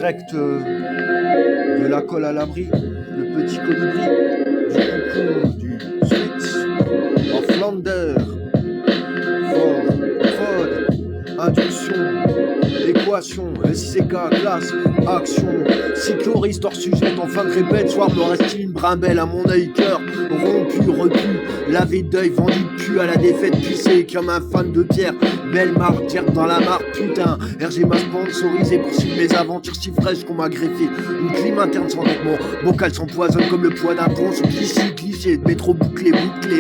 direct de la colle à l'abri, le petit colibri, du coucou, du switch, en Flandre, fort, prod, induction, équation, SCK, classe, action, cycloriste hors sujet, en fin de répète, soir me reste une brimbelle à mon œil cœur, rompu, repu, lavé d'œil, vendu de pu à la défaite, pucé comme un fan de pierre, belle martyre dans la mare, putain, RG m'a sponsorisé pour suivre mes aventures si fraîches qu'on m'a greffé, une clim interne sans vêtements, bocal s'empoisonne comme le poids d'un pont, sur cliché, de métro bouclé,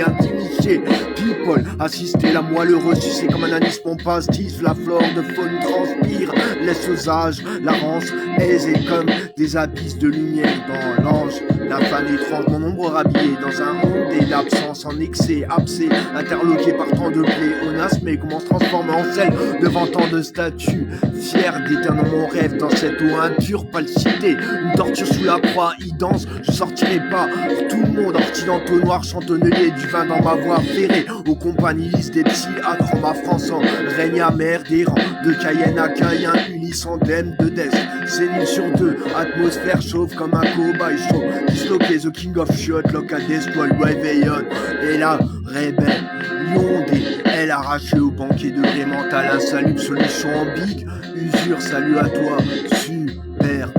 intimiché, people, assisté, la moelle heureuse, sucé comme un anis, mon pastis, la flore de faune transpire, laisse aux âges, la rance, aisée comme des abysses de lumière dans l'ange, d'un fan étrange, mon ombre rhabillé dans un monde d'absence en excès, abcès, interloqué par tant de pléonasmes, mais comment se transformer en sel devant tant de statues, fier d'éteindre mon rêve dans cette eau impure, pas le citer, une torture sous la proie, il danse, je sortirai pas, tout le monde orti d'entonnoir, chantonnelier du vin dans ma voix ferrée, aux compagnies des psychiatres en ma France en règne amer des rangs, de Cayenne à Cayen, unissandème de death, c'est nul sur deux, atmosphère chauve comme un cobaye chaud, disloqué, the king of shot, local destroy, réveillonne, et la rebelle, liondée, elle arrachée au banquier de Rémental, insalubre, solution en big, usure, salut à toi, super,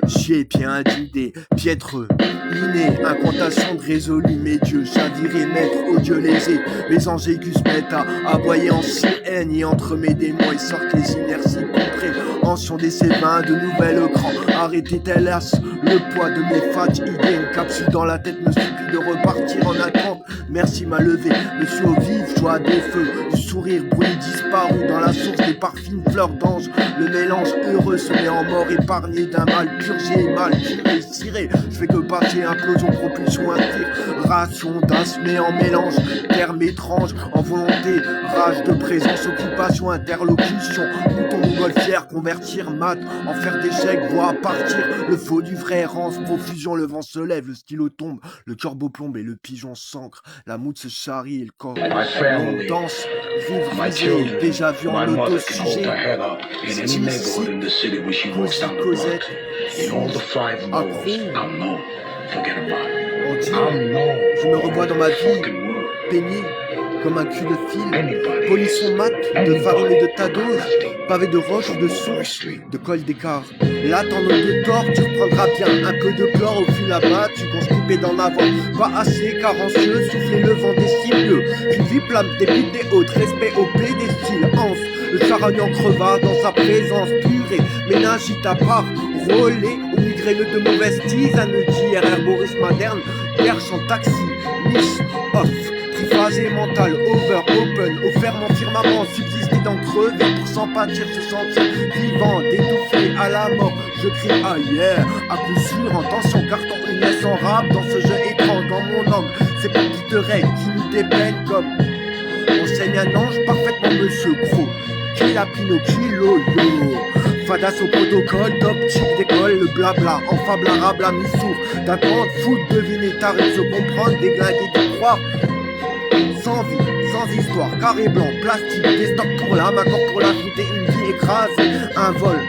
chier, pied d'idée, piètre, inné, incantation de résolu, mes dieux, chaviré, maître, odieux lésé, mes anges aigus mettent à aboyer en sirène, et entre mes démons, ils sortent les inerties compréhension des sévins, de nouvel cran, arrêtez hélas, le poids de mes idées, une capsule dans la tête me supplie de repartir en attente, merci m'a levé, me suis au vif, joie des feux, du sourire, bruit disparu dans la source des parfums, fleurs d'ange, le mélange heureux se met en mort, épargné d'un mal purgé, mal tiré, ciré, je fais que passer, implosion, propulsion, inspiration, d'asthme en mélange, termes étranges, en volonté, rage de présence, occupation, interlocution, mouton montgolfière, convertir, mat, en faire des chèques, voix partir, le faux du vrai, rance, profusion, le vent se lève, le stylo tombe, le corbeau plombe et le pigeon s'ancre, la moute se charrie et le corps, on danse, rive déjà vu en auto-sujet, Cosette, je me revois dans ma vie, peigné comme un cul de fil, polisson mat, de farine et de tados, pavé de roches ou de sources, de col d'écart. Là, t'en as de tort, tu reprendras bien un peu de chlore au fil là-bas, tu constipé dans ma voix, pas assez carencieux, souffler le vent des cieux, une vie plane, des buts des hautes, respect au blé des styles, anse, le charagnant creva dans sa présence purée, ménagite à part, relais, au migraineux de mauvaise tisane, d'hier, herborisme moderne, perche en taxi, niche, off, triphasé mental, over, open, offert mon firmament, subsister d'en crever pour s'en pâtir, se sentir vivant, d'étouffer à la mort, je crie ailleurs, à coup sûr en tension, carton une sans rap dans ce jeu étrange, dans mon angle, c'est pas qui te règle, qui nous dépeigne comme enseigne un ange, parfaitement monsieur gros, qui la Pinocchio, yo. Fadas au protocole, d'optique d'école, le blabla, enfable arabe, la mi-sourd, d'attendre, foot, deviner, tarif, se comprendre, déglinguer, d'y croire, sans vie, sans histoire, carré blanc, plastique, des stocks pour l'âme, accord pour la joute et une vie écrasée, un vol.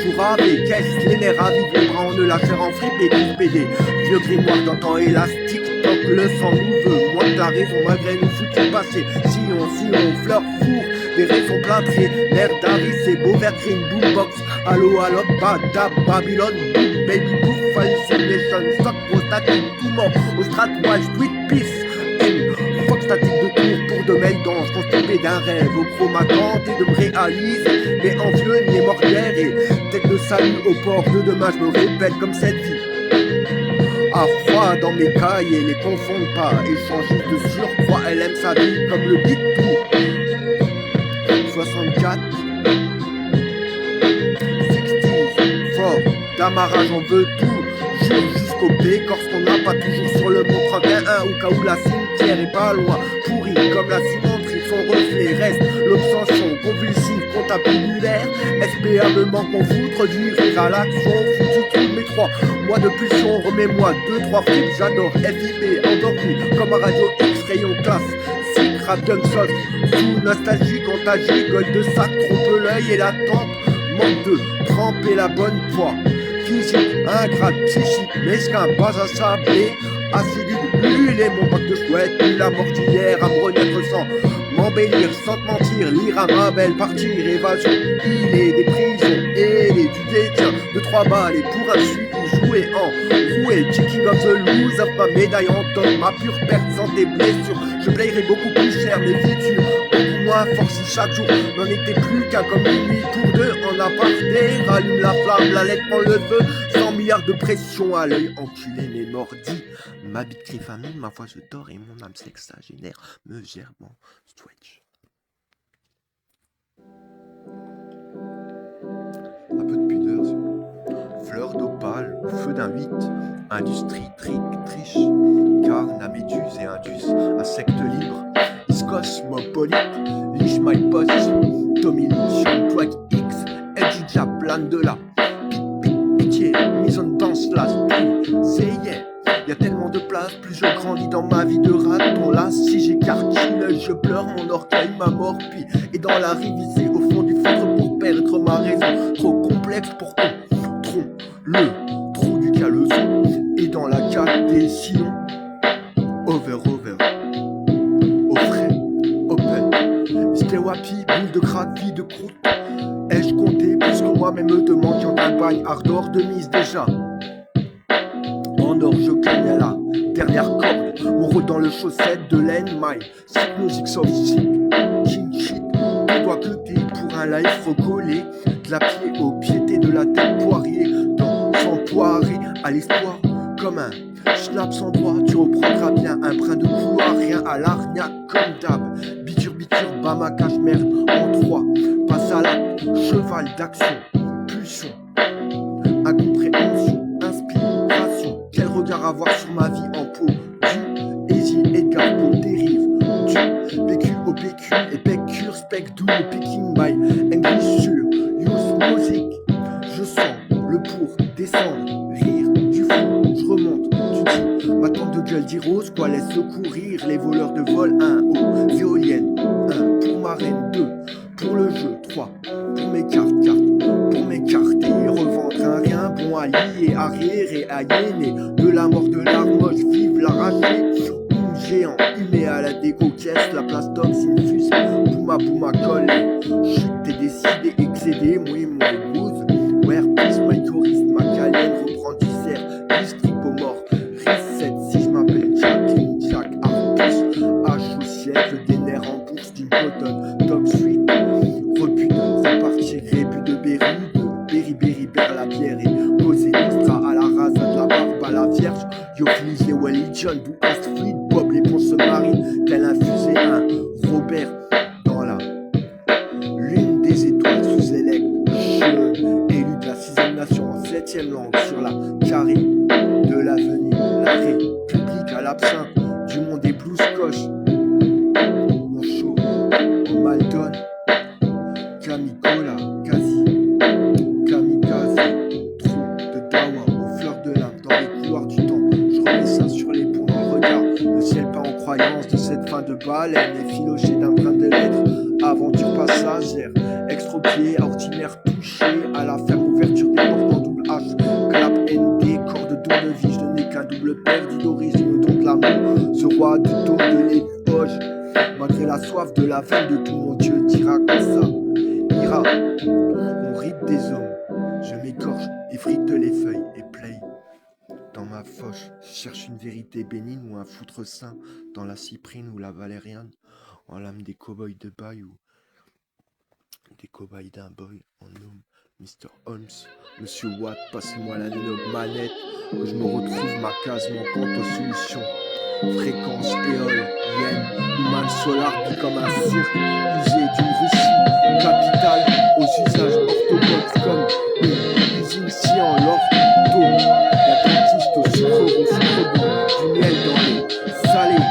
Jour ravé, caisse, les nerfs à vivre, les bras en la chair en fripe et PD, vieux grimoire d'un temps élastique, toc, le sang nous veut, moins que la raison, malgré nous foutu passé, si on fleur four, des raisons plâtrées, l'air d'Harry, beau vert green, boombox, allo, allo, badab, Babylone, boom, baby, boof, hallucination, stock, prostatique, tout mort, au strat, watch, tweet, peace, fuck statique de tour pour de mails d'ange, constipé d'un rêve, au chroma tenté de me réaliser, mais envieux, ni mort d'hier, et tête de salut au port de demain, je me répète comme cette vie. À froid dans mes cahiers, les confondent pas, échangiste de surcroît, elle aime sa vie comme le beat tout. 64 60 fort, d'amarrage on veut tout, jure jusqu'au bécorce qu'on n'a pas toujours sur le mont 31 au cas où la cimetière est pas loin, pourri comme la cimenterie, son reflet reste l'obsession convulsive, contabulaire, SPA me manque mon foutre du rire à l'action, foutu tout mes 3 mois de pulsion, remets-moi 2-3 flips, j'adore FIB, endormi comme un radio X, rayon classe, rap gun sauce, sous nostalgie quand t'agis, gueule de sac, trompe l'œil et la tempe, manque de tremper la bonne poids. Physique, ingrate, psychique, mesquin, bas à sabler, assidu de brûler mon bac de chouette, puis la mortière à me renaître sans m'embellir, sans te mentir, lire à ma belle, partir, évasion, il est des prisons, et les du détient, de 3 balles, et pour un suivi, jouer en roué, kicking of the loose, of ma médaille en tonne, ma pure perte sans tes blessures, je payerai beaucoup plus cher mes futurs, beaucoup moins fort si chaque jour n'en était plus qu'un comme une nuit pour deux, en aparté, rallume la flamme, la lettre prend le feu, 100 milliards de pression à l'œil, enculé mais mordi, ma bite crie famine, ma foi je dors et mon âme sexagénaire me gère mon stretch. Un peu de pudeur, fleur d'opale, feu d'un 8, industrie, triche, carne à méduse et indus, insecte libre, cosmopolite, liche my post, domination, twag X, Edja plane de la pitié, mise en danse là, c'est yeah. Y'a tellement de place, plus je grandis dans ma vie de raton. Là, si j'écarte l'œil, je pleure, mon orgueil, ma morpille. Et dans la rivisée, au fond du foutre pour perdre ma raison. Trop complexe pour qu'on trompe le trou du caleçon. Et dans la cale des sillons, over, au frais, open. Stay wapi, boule de craque, vie de croûte. Ai-je compté plus que moi-même me demande qui en un bail ardor de mise déjà. En or, je connais la dernière corde. Mon rôle dans le chaussette de laine maille. Sick music, soft sick, king shit. On doit cloter pour un life recollé. De la pied au piété de la tête poirier. Dans son poiré à l'espoir. Comme un schnapp sans droit. Tu reprendras bien un brin de couloir. Rien à l'arnaque comme d'hab. Biture, bama, cache merde en 3. Passe à la cheval d'action. Pulsion, incompréhension, inspiration. Quel regard avoir sur ma vie en peau du Easy Edgar Poe dérive du PQ au PQ et pécure spec d'où le picking by English sur use music. Je sens le pour descendre, rire du fou, je remonte, tu dis ma tante de gueule dit rose, quoi laisse secourir les voleurs de vol. 1 aux éoliennes, 1 pour ma reine, 2 pour le jeu, 3 pour mes cartes, pour m'écarter et revendre un rien bon à lier, arrière et aliéner de la mort de l'armoche, vive l'arracher. Géant, humé à la déco, caisse, la place toxine fuse, bouma colle, chute, t'es décidé, excédé, mouille, mon épouse, where peace, my touriste, ma calienne, reprend du cerf, district au mort, reset, si je m'appelle Jacqueline, Jack, Artus, H au siècle, des nerfs en bourse d'une cotonne, top street, rebut de repartir, rébut de Berry, la bière et posé extra à la rasa de la barbe à la vierge, Yoklis et Wally John, d'où Astrid, Bob, les ponts se marient, tel un fusée, un Robert dans la lune des étoiles sous élect, élu de la 6ème nation en 7ème langue sur la carré de l'avenue, la République à l'absinthe du monde des blues coches, mon show en Maldon, Camicola, quasi, kamikaze, trou de dawa aux fleurs de l'âme dans les couloirs du temps. Je remets ça sur les ponts en regard, le ciel pas en croyance de cette fin de baleine et filoché d'un brin de lettres. Aventure passagère, extropié, ordinaire touché à la ferme ouverture des portes en double H. Clap ND, corps de double vie, je n'ai qu'un double perdu d'origine, donc l'amour, ce roi du dos de l'époge. Malgré la soif de la veine de tout mon Dieu, dira comme ça, ira, on rite des hommes, je m'égorge, effrite les feuilles et play. Dans ma foche, je cherche une vérité bénigne ou un foutre saint dans la cyprine ou la valériane, en l'âme des cow-boys de bail ou des cow-boys d'un boy en homme. Mr. Holmes, Monsieur Watt, passez-moi la noble manette, que je me retrouve ma case manquante aux solutions. Fréquence, éole, yen, human solar, puis comme un cirque, usé d'une Russie, capitale, aux usages orthodoxes comme une usine si en l'ortho, la dentiste au sucre bon, du miel dans les salés.